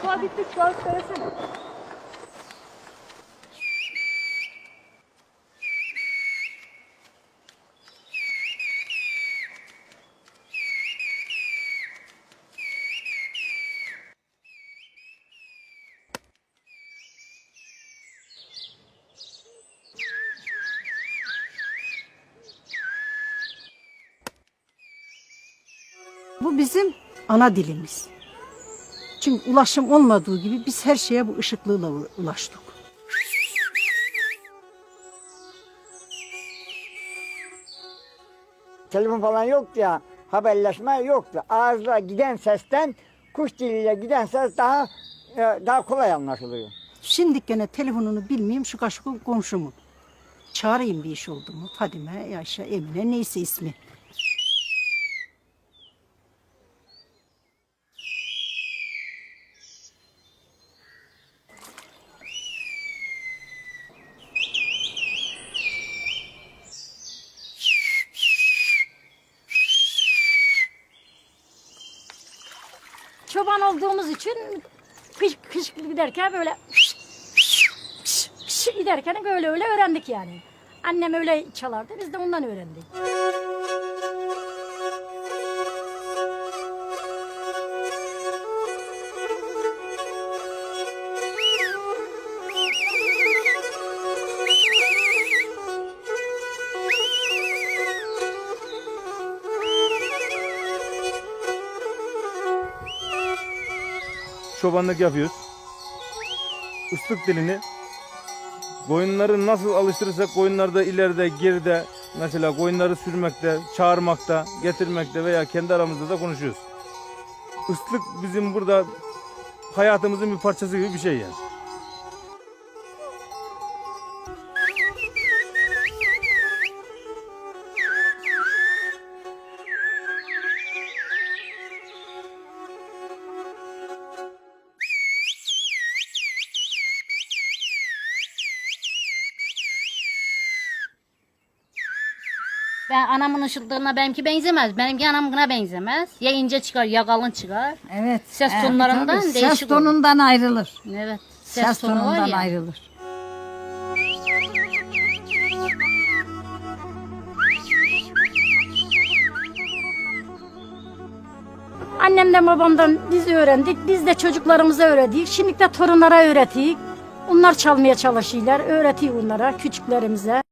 Şu bitti, şu an söylesene. Bu bizim ana dilimiz. Çünkü ulaşım olmadığı gibi biz her şeye bu ışıklığıyla ulaştık. Telefon falan yoktu ya, haberleşme yoktu. Ağızla giden sesten kuş diliyle giden ses daha kolay anlaşılıyor. Şimdi gene telefonunu bilmeyeyim şu kaşıkın komşumun. Çağırayım bir iş oldu mu? Fadime, Ayşe, Emine neyse ismi. Çoban olduğumuz için kış giderken böyle giderken böyle öyle öğrendik yani. Annem öyle çalardı, biz de ondan öğrendik. Çobanlık yapıyoruz. Islık dilini koyunları nasıl alıştırırsak koyunlar da ileride geride mesela koyunları sürmekte, çağırmakta, getirmekte veya kendi aramızda da konuşuyoruz. Islık bizim burada hayatımızın bir parçası gibi bir şey yani. Ben anamın ışıltığına benimki benzemez. Benimki anamına benzemez. Ya ince çıkar ya kalın çıkar. Evet. Ses tonlarından tabii, değişik ses tonundan ayrılır. olur. Evet. Ses tonu var tonundan ya. ayrılır. Annemden babamdan biz öğrendik, biz de çocuklarımıza öğrettik. Şimdi de torunlara öğretik. Onlar çalmaya çalışıyorlar, öğretiyor onlara, küçüklerimize.